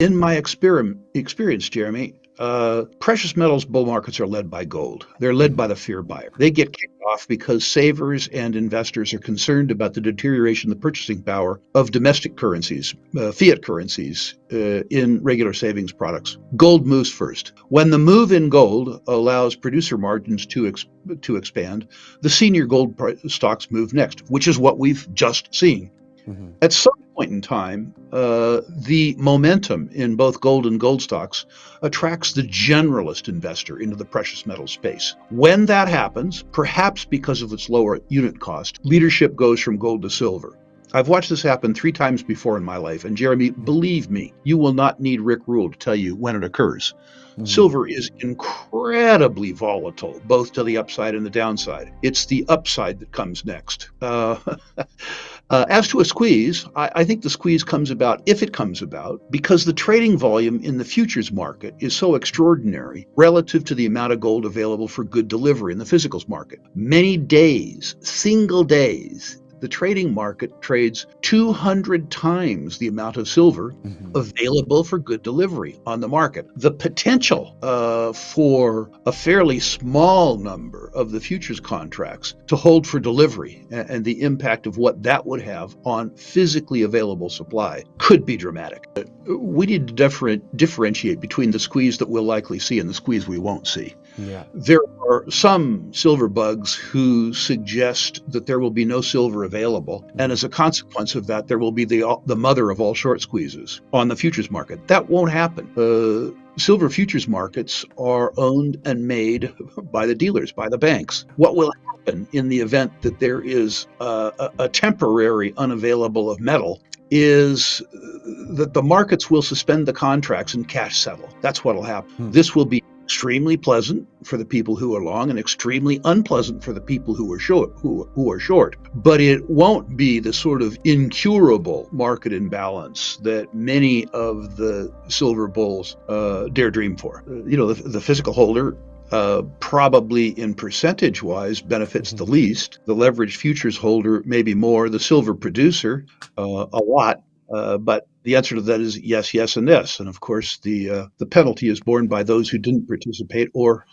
In my experience, Jeremy, precious metals bull markets are led by gold. They're led by the fear buyer. They get kicked off because savers and investors are concerned about the deterioration of the purchasing power of domestic currencies, fiat currencies, in regular savings products. Gold moves first. When the move in gold allows producer margins to expand, the senior gold stocks move next, which is what we've just seen. Mm-hmm. At some point in time, the momentum in both gold and gold stocks attracts the generalist investor into the precious metal space. When that happens, perhaps because of its lower unit cost, leadership goes from gold to silver. I've watched this happen 3 times before in my life, and Jeremy, believe me, you will not need Rick Rule to tell you when it occurs. Mm-hmm. Silver is incredibly volatile, both to the upside and the downside. It's the upside that comes next. As to a squeeze, I think the squeeze comes about, if it comes about, because the trading volume in the futures market is so extraordinary relative to the amount of gold available for good delivery in the physicals market. Many days, single days, the trading market trades 200 times the amount of silver available for good delivery on the market. The potential for a fairly small number of the futures contracts to hold for delivery and the impact of what that would have on physically available supply could be dramatic. We need to differentiate between the squeeze that we'll likely see and the squeeze we won't see. Yeah. There are some silver bugs who suggest that there will be no silver available, and as a consequence of that, there will be the mother of all short squeezes on the futures market. That won't happen. Silver futures markets are owned and made by the dealers, by the banks. What will happen in the event that there is a temporary unavailable of metal is that the markets will suspend the contracts and cash settle. That's what will happen. This will be extremely pleasant for the people who are long and extremely unpleasant for the people who are short. But it won't be the sort of incurable market imbalance that many of the silver bulls dare dream for. The physical holder probably in percentage wise benefits the least. The leveraged futures holder maybe more. The silver producer a lot. But the answer to that is yes, yes, and yes. And of course, the penalty is borne by those who didn't participate or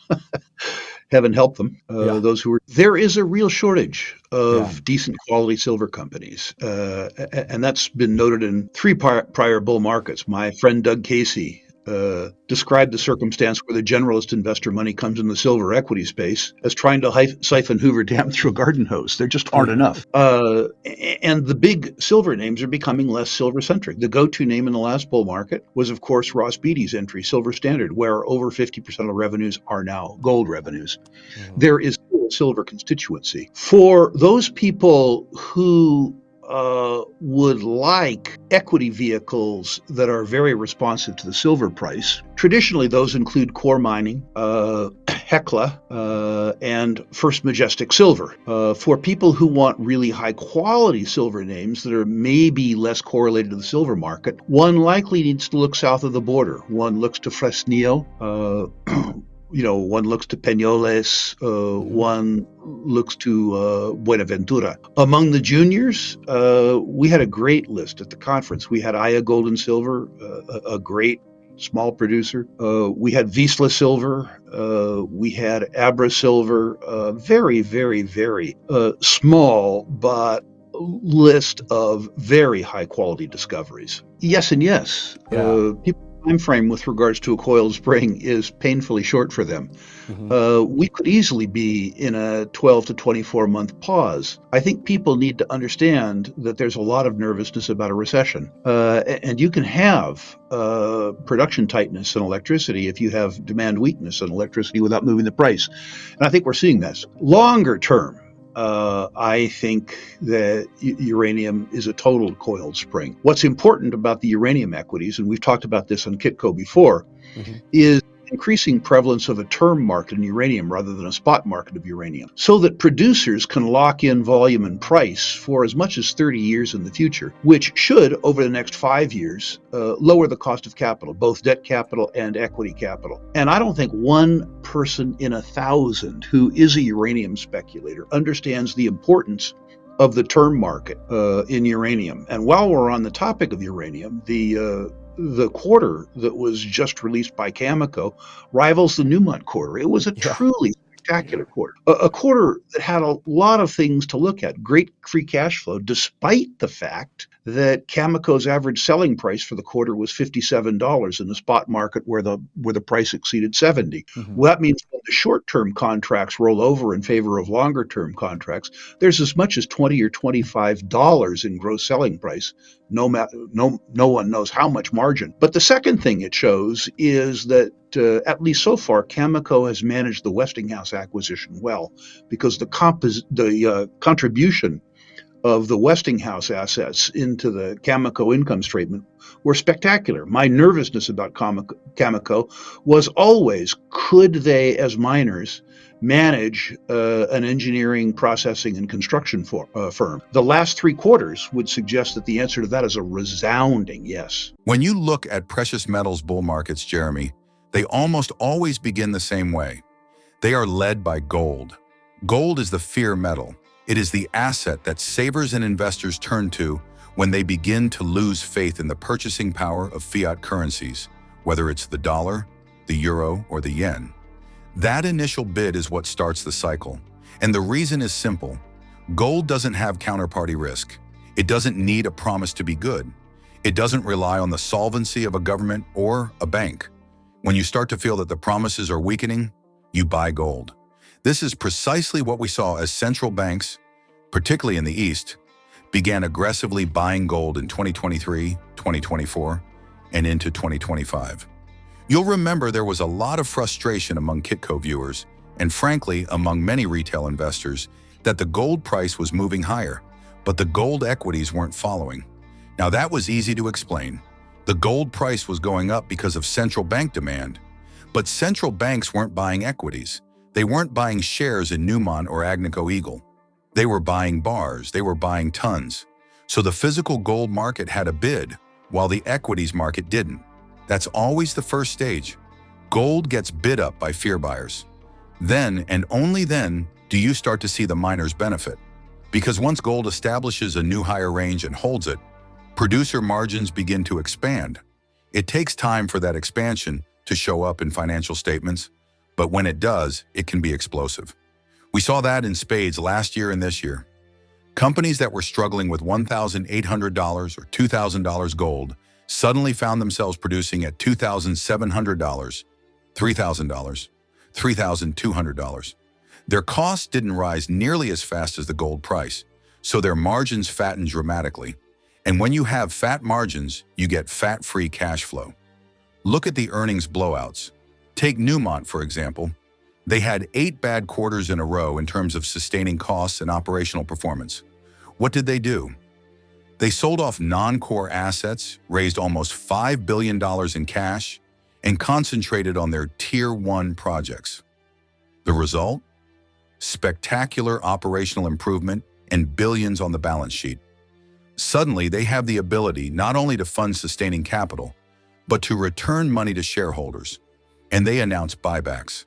heaven help them. Those who were. There is a real shortage of decent quality silver companies, and that's been noted in 3 prior bull markets. My friend Doug Casey described the circumstance where the generalist investor money comes in the silver equity space as trying to siphon Hoover Dam through a garden hose. There just aren't enough. And the big silver names are becoming less silver-centric. The go-to name in the last bull market was, of course, Ross Beatty's entry, Silver Standard, where over 50% of revenues are now gold revenues. There is still a silver constituency. For those people who would like equity vehicles that are very responsive to the silver price. Traditionally, those include Core Mining, Hecla, and First Majestic Silver. For people who want really high-quality silver names that are maybe less correlated to the silver market, one likely needs to look south of the border. One looks to Fresnillo. One looks to Peñoles, one looks to Buenaventura. Among the juniors, we had a great list at the conference. We had Aya Gold and Silver, a great small producer. We had Vizsla Silver. We had Abra Silver. Very, very, very small, but list of very high quality discoveries. Yes and yes. People time frame with regards to a coiled spring is painfully short for them. We could easily be in a 12 to 24 month pause. I think people need to understand that there's a lot of nervousness about a recession. And you can have production tightness in electricity if you have demand weakness in electricity without moving the price. And I think we're seeing this. Longer term, I think that uranium is a total coiled spring. What's important about the uranium equities, and we've talked about this on Kitco before, is increasing prevalence of a term market in uranium rather than a spot market of uranium, so that producers can lock in volume and price for as much as 30 years in the future, which should, over the next 5 years, lower the cost of capital, both debt capital and equity capital. And I don't think one person in 1,000 who is a uranium speculator understands the importance of the term market in uranium. And while we're on the topic of uranium, the the quarter that was just released by Cameco rivals the Newmont quarter. It was a Yeah. truly spectacular quarter, a quarter that had a lot of things to look at. Great free cash flow, despite the fact that Cameco's average selling price for the quarter was $57 in the spot market, where the price exceeded 70. Hmm. Well, that means when the short-term contracts roll over in favor of longer-term contracts, there's as much as $20 or $25 in gross selling price. No one knows how much margin. But the second thing it shows is that, at least so far, Cameco has managed the Westinghouse acquisition well, because the contribution of the Westinghouse assets into the Cameco income statement were spectacular. My nervousness about Cameco was always, could they, as miners, manage an engineering, processing, and construction firm? The last three quarters would suggest that the answer to that is a resounding yes. When you look at precious metals bull markets, Jeremy, they almost always begin the same way. They are led by gold. Gold is the fear metal. It is the asset that savers and investors turn to when they begin to lose faith in the purchasing power of fiat currencies, whether it's the dollar, the euro, or the yen. That initial bid is what starts the cycle. And the reason is simple. Gold doesn't have counterparty risk. It doesn't need a promise to be good. It doesn't rely on the solvency of a government or a bank. When you start to feel that the promises are weakening, you buy gold. This is precisely what we saw as central banks, particularly in the East, began aggressively buying gold in 2023, 2024, and into 2025. You'll remember there was a lot of frustration among Kitco viewers, and frankly, among many retail investors, that the gold price was moving higher, but the gold equities weren't following. Now that was easy to explain. The gold price was going up because of central bank demand, but central banks weren't buying equities. They weren't buying shares in Newmont or Agnico Eagle. They were buying bars, they were buying tons. So the physical gold market had a bid, while the equities market didn't. That's always the first stage. Gold gets bid up by fear buyers. Then, and only then, do you start to see the miners benefit. Because once gold establishes a new higher range and holds it, producer margins begin to expand. It takes time for that expansion to show up in financial statements, but when it does, it can be explosive. We saw that in spades last year and this year. Companies that were struggling with $1,800 or $2,000 gold suddenly found themselves producing at $2,700, $3,000, $3,200. Their costs didn't rise nearly as fast as the gold price, so their margins fattened dramatically. And when you have fat margins, you get fat-free cash flow. Look at the earnings blowouts. Take Newmont, for example. They had 8 bad quarters in a row in terms of sustaining costs and operational performance. What did they do? They sold off non-core assets, raised almost $5 billion in cash, and concentrated on their Tier 1 projects. The result? Spectacular operational improvement and billions on the balance sheet. Suddenly, they have the ability not only to fund sustaining capital, but to return money to shareholders. And they announce buybacks.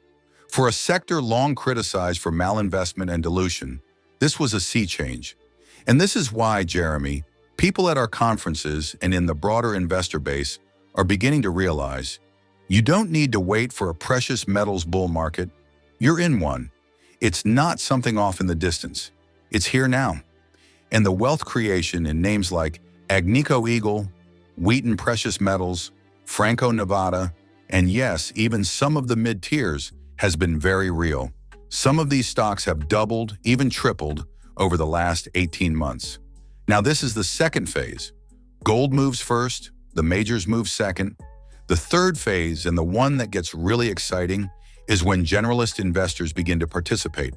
For a sector long criticized for malinvestment and dilution, this was a sea change. And this is why, Jeremy, people at our conferences and in the broader investor base are beginning to realize you don't need to wait for a precious metals bull market. You're in one. It's not something off in the distance. It's here now. And the wealth creation in names like Agnico Eagle, Wheaton Precious Metals, Franco-Nevada, and yes, even some of the mid-tiers has been very real. Some of these stocks have doubled, even tripled, over the last 18 months. Now this is the second phase. Gold moves first, the majors move second. The third phase, and the one that gets really exciting, is when generalist investors begin to participate.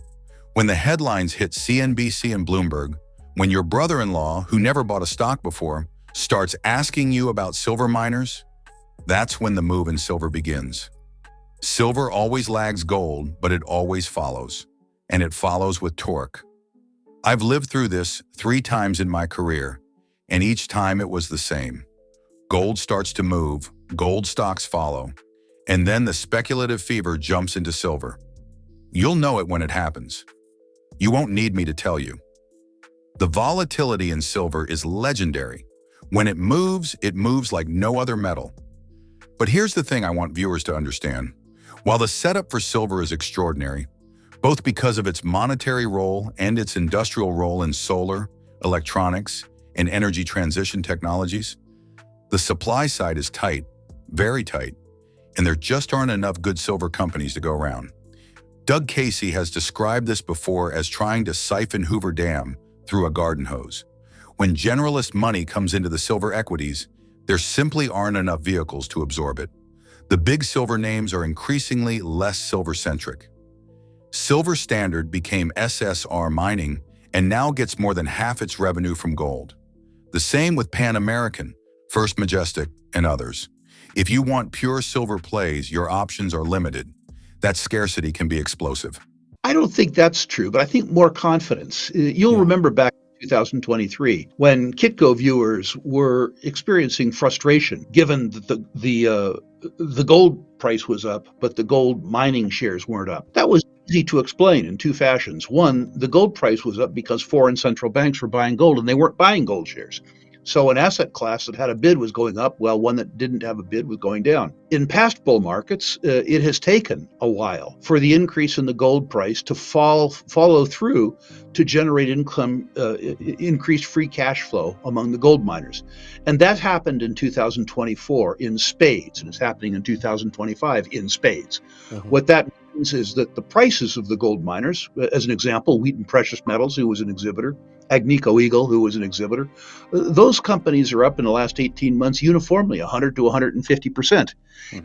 When the headlines hit CNBC and Bloomberg, when your brother-in-law, who never bought a stock before, starts asking you about silver miners, that's when the move in silver begins. Silver always lags gold, but it always follows. And it follows with torque. I've lived through this 3 times in my career, and each time it was the same. Gold starts to move, gold stocks follow, and then the speculative fever jumps into silver. You'll know it when it happens. You won't need me to tell you. The volatility in silver is legendary. When it moves like no other metal. But here's the thing I want viewers to understand. While the setup for silver is extraordinary, both because of its monetary role and its industrial role in solar, electronics, and energy transition technologies, the supply side is tight, very tight, and there just aren't enough good silver companies to go around. Doug Casey has described this before as trying to siphon Hoover Dam through a garden hose. When generalist money comes into the silver equities, there simply aren't enough vehicles to absorb it. The big silver names are increasingly less silver-centric. Silver Standard became SSR Mining and now gets more than half its revenue from gold. The same with Pan American, First Majestic, and others. If you want pure silver plays, your options are limited. That scarcity can be explosive. I don't think that's true, but I think more confidence. You'll remember back in 2023 when Kitco viewers were experiencing frustration given that the gold price was up, but the gold mining shares weren't up. That was easy to explain in two fashions. One, the gold price was up because foreign central banks were buying gold and they weren't buying gold shares. So an asset class that had a bid was going up, while one that didn't have a bid was going down. In past bull markets, it has taken a while for the increase in the gold price to follow through to generate increased free cash flow among the gold miners. And that happened in 2024 in spades, and it's happening in 2025 in spades. What that means is that the prices of the gold miners, as an example, Wheaton Precious Metals, who was an exhibitor, Agnico Eagle, who was an exhibitor, those companies are up in the last 18 months uniformly 100 to 150%.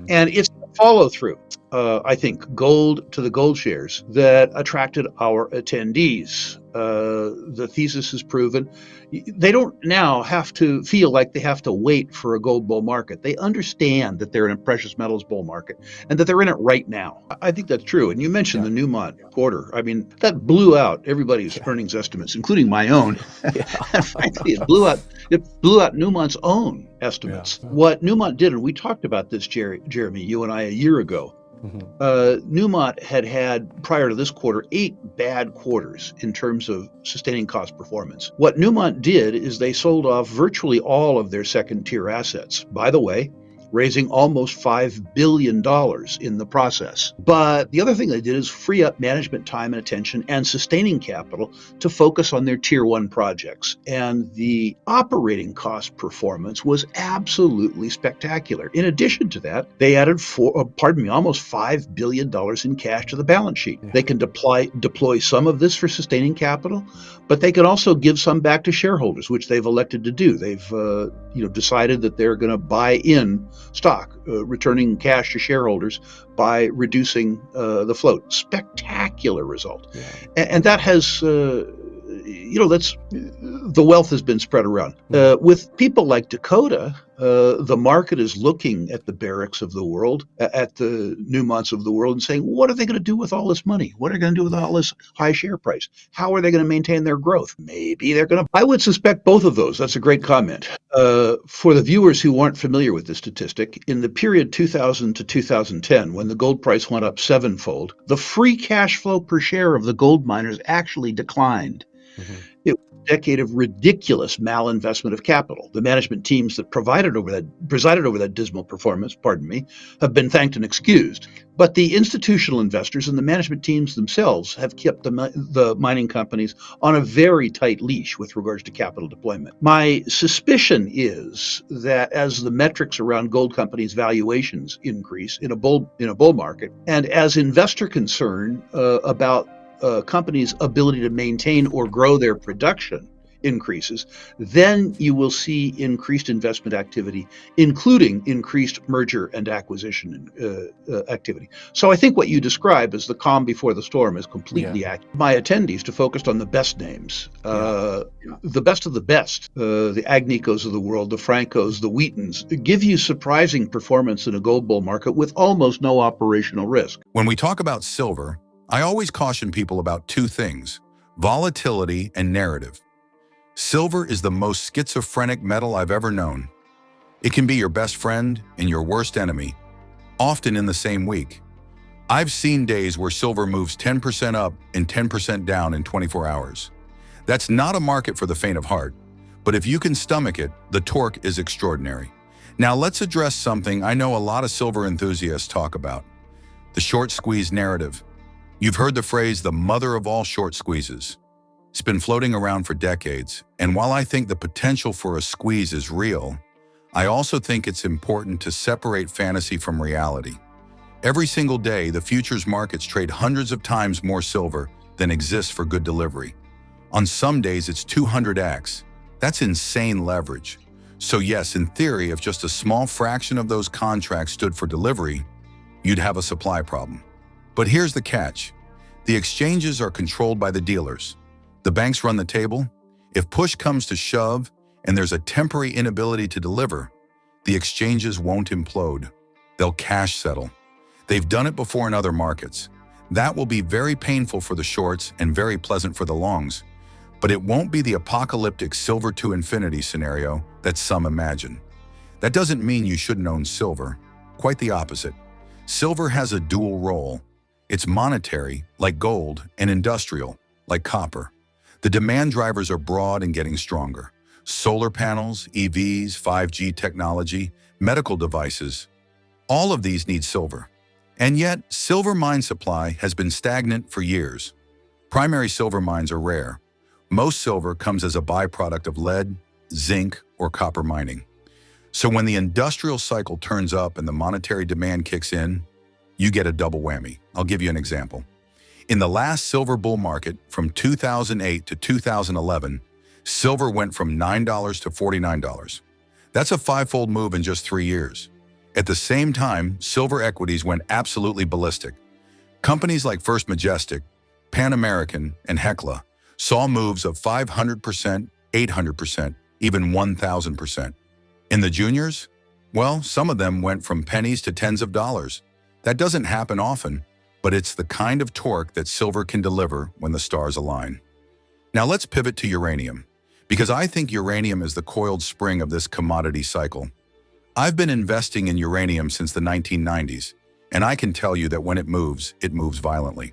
And it's follow through, I think, gold to the gold shares that attracted our attendees. The thesis is proven. They don't now have to feel like they have to wait for a gold bull market. They understand that they're in a precious metals bull market and that they're in it right now. I think that's true. And you mentioned the Newmont quarter. I mean, that blew out everybody's earnings estimates, including my own. And frankly, it blew out Newmont's own estimates. What Newmont did, and we talked about this, Jeremy, you and I, a year ago. Newmont had, prior to this quarter, 8 bad quarters in terms of sustaining cost performance. What Newmont did is they sold off virtually all of their second-tier assets. By the way, raising almost $5 billion in the process. But the other thing they did is free up management time and attention and sustaining capital to focus on their tier 1 projects. And the operating cost performance was absolutely spectacular. In addition to that, they added almost $5 billion in cash to the balance sheet. They can deploy some of this for sustaining capital, but they can also give some back to shareholders, which they've elected to do. They've decided that they're going to buy in stock, returning cash to shareholders by reducing the float. Spectacular result. And that has, that's the wealth has been spread around. With people like Dakota, the market is looking at the Barricks of the world, at the Newmonts of the world, and saying, what are they going to do with all this money? What are they going to do with all this high share price? How are they going to maintain their growth? Maybe they're going to. I would suspect both of those. That's a great comment. For the viewers who aren't familiar with this statistic, in the period 2000 to 2010, when the gold price went up 7-fold, the free cash flow per share of the gold miners actually declined. It was a decade of ridiculous malinvestment of capital. The management teams that presided over that dismal performance, have been thanked and excused. But the institutional investors and the management teams themselves have kept the mining companies on a very tight leash with regards to capital deployment. My suspicion is that as the metrics around gold companies' valuations increase in a bull market, and as investor concern about companies' ability to maintain or grow their production increases, then you will see increased investment activity, including increased merger and acquisition activity. So I think what you describe as the calm before the storm is completely accurate. My attendees to focused on the best names, the best of the best, the Agnicos of the world, the Francos, the Wheatons, give you surprising performance in a gold bull market with almost no operational risk. When we talk about silver, I always caution people about 2 things: volatility and narrative. Silver is the most schizophrenic metal I've ever known. It can be your best friend and your worst enemy, often in the same week. I've seen days where silver moves 10% up and 10% down in 24 hours. That's not a market for the faint of heart, But if you can stomach it, the torque is extraordinary. Now let's address something I know a lot of silver enthusiasts talk about: the short squeeze narrative. You've heard the phrase, the mother of all short squeezes. It's been floating around for decades, and while I think the potential for a squeeze is real, I also think it's important to separate fantasy from reality. Every single day, the futures markets trade hundreds of times more silver than exists for good delivery. On some days, it's 200x. That's insane leverage. So yes, in theory, if just a small fraction of those contracts stood for delivery, you'd have a supply problem. But here's the catch. The exchanges are controlled by the dealers. The banks run the table. If push comes to shove and there's a temporary inability to deliver, the exchanges won't implode. They'll cash settle. They've done it before in other markets. That will be very painful for the shorts and very pleasant for the longs. But it won't be the apocalyptic silver to infinity scenario that some imagine. That doesn't mean you shouldn't own silver. Quite the opposite. Silver has a dual role. It's monetary, like gold, and industrial, like copper. The demand drivers are broad and getting stronger. Solar panels, EVs, 5G technology, medical devices, all of these need silver. And yet, silver mine supply has been stagnant for years. Primary silver mines are rare. Most silver comes as a byproduct of lead, zinc, or copper mining. So when the industrial cycle turns up and the monetary demand kicks in, you get a double whammy. I'll give you an example. In the last silver bull market from 2008 to 2011, silver went from $9 to $49. That's a five-fold move in just 3 years. At the same time, silver equities went absolutely ballistic. Companies like First Majestic, Pan American, and Hecla saw moves of 500%, 800%, even 1,000%. In the juniors, well, some of them went from pennies to tens of dollars. That doesn't happen often, but it's the kind of torque that silver can deliver when the stars align. Now let's pivot to uranium, because I think uranium is the coiled spring of this commodity cycle. I've been investing in uranium since the 1990s, and I can tell you that when it moves violently.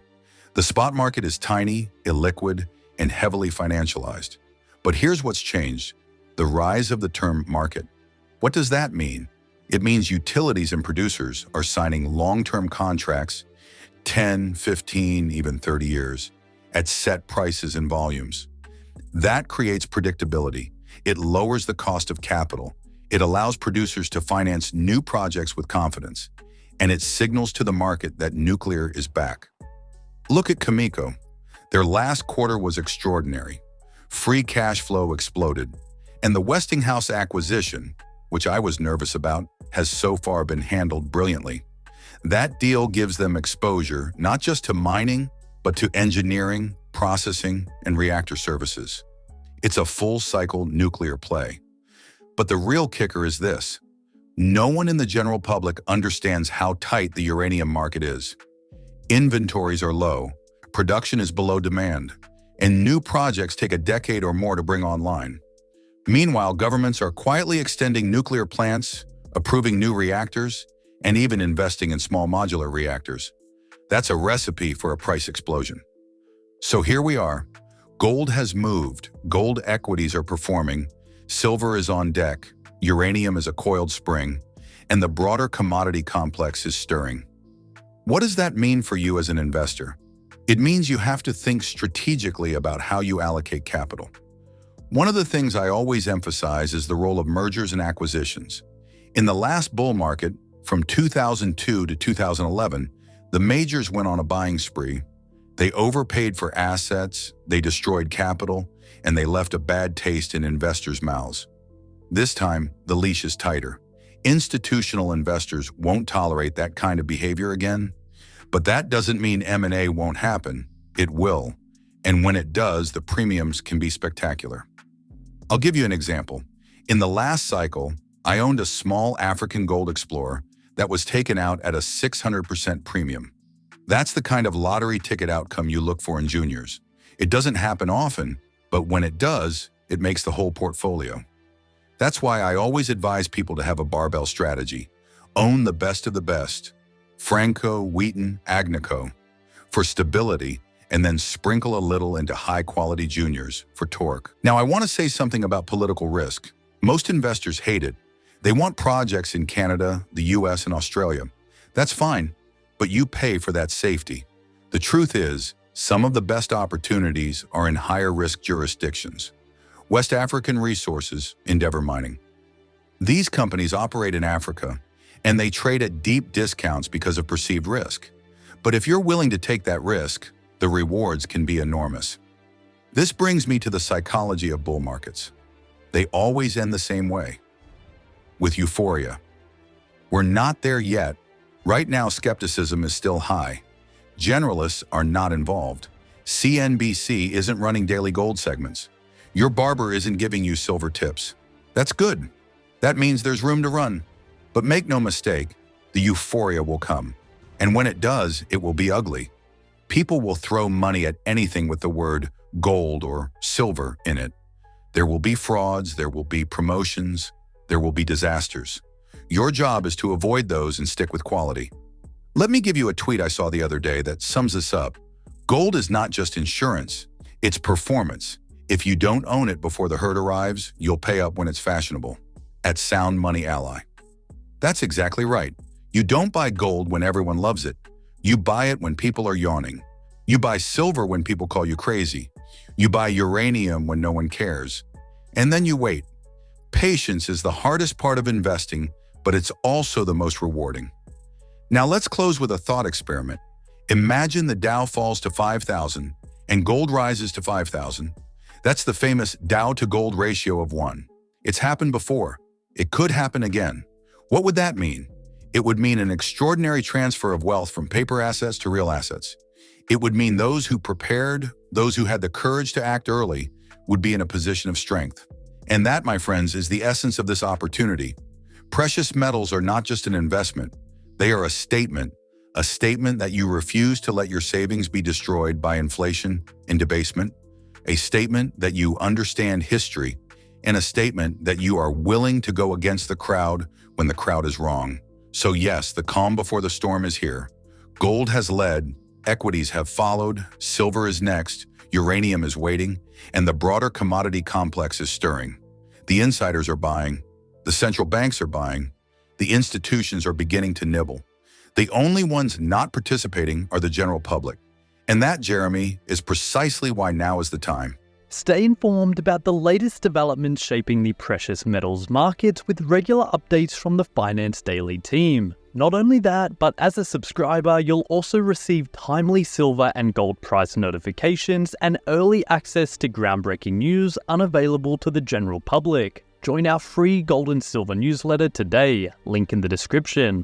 The spot market is tiny, illiquid, and heavily financialized. But here's what's changed: the rise of the term market. What does that mean? It means utilities and producers are signing long-term contracts, 10, 15, even 30 years, at set prices and volumes. That creates predictability. It lowers the cost of capital. It allows producers to finance new projects with confidence. And it signals to the market that nuclear is back. Look at Cameco. Their last quarter was extraordinary. Free cash flow exploded. And the Westinghouse acquisition, which I was nervous about, has so far been handled brilliantly. That deal gives them exposure not just to mining, but to engineering, processing, and reactor services. It's a full-cycle nuclear play. But the real kicker is this: no one in the general public understands how tight the uranium market is. Inventories are low, production is below demand, and new projects take a decade or more to bring online. Meanwhile, governments are quietly extending nuclear plants, approving new reactors, and even investing in small modular reactors. That's a recipe for a price explosion. So here we are. Gold has moved, gold equities are performing, silver is on deck, uranium is a coiled spring, and the broader commodity complex is stirring. What does that mean for you as an investor? It means you have to think strategically about how you allocate capital. One of the things I always emphasize is the role of mergers and acquisitions. In the last bull market, from 2002 to 2011, the majors went on a buying spree. They overpaid for assets, they destroyed capital, and they left a bad taste in investors' mouths. This time, the leash is tighter. Institutional investors won't tolerate that kind of behavior again. But that doesn't mean M&A won't happen. It will. And when it does, the premiums can be spectacular. I'll give you an example. In the last cycle, I owned a small African gold explorer that was taken out at a 600% premium. That's the kind of lottery ticket outcome you look for in juniors. It doesn't happen often, but when it does, it makes the whole portfolio. That's why I always advise people to have a barbell strategy. Own the best of the best. Franco, Wheaton, Agnico, for stability, and then sprinkle a little into high-quality juniors for torque. Now, I want to say something about political risk. Most investors hate it. They want projects in Canada, the US, and Australia. That's fine, but you pay for that safety. The truth is, some of the best opportunities are in higher-risk jurisdictions. West African Resources, Endeavour Mining. These companies operate in Africa, and they trade at deep discounts because of perceived risk. But if you're willing to take that risk, the rewards can be enormous. This brings me to the psychology of bull markets. They always end the same way, with euphoria. We're not there yet. Right now, skepticism is still high. Generalists are not involved. CNBC isn't running daily gold segments. Your barber isn't giving you silver tips. That's good. That means there's room to run. But make no mistake, the euphoria will come. And when it does, it will be ugly. People will throw money at anything with the word gold or silver in it. There will be frauds, there will be promotions, there will be disasters. Your job is to avoid those and stick with quality. Let me give you a tweet I saw the other day that sums this up. Gold is not just insurance, it's performance. If you don't own it before the herd arrives, you'll pay up when it's fashionable. At Sound Money Ally. That's exactly right. You don't buy gold when everyone loves it. You buy it when people are yawning. You buy silver when people call you crazy. You buy uranium when no one cares. And then you wait. Patience is the hardest part of investing, but it's also the most rewarding. Now let's close with a thought experiment. Imagine the Dow falls to 5,000 and gold rises to 5,000. That's the famous Dow to gold ratio of 1. It's happened before. It could happen again. What would that mean? It would mean an extraordinary transfer of wealth from paper assets to real assets. It would mean those who prepared, those who had the courage to act early, would be in a position of strength. And that, my friends, is the essence of this opportunity. Precious metals are not just an investment. They are a statement that you refuse to let your savings be destroyed by inflation and debasement, a statement that you understand history, and a statement that you are willing to go against the crowd when the crowd is wrong. So yes, the calm before the storm is here. Gold has led, equities have followed, silver is next, uranium is waiting, and the broader commodity complex is stirring. The insiders are buying, the central banks are buying, the institutions are beginning to nibble. The only ones not participating are the general public. And that, Jeremy, is precisely why now is the time. Stay informed about the latest developments shaping the precious metals markets with regular updates from the Finance Daily team. Not only that, but as a subscriber, you'll also receive timely silver and gold price notifications and early access to groundbreaking news unavailable to the general public. Join our free gold and silver newsletter today, link in the description.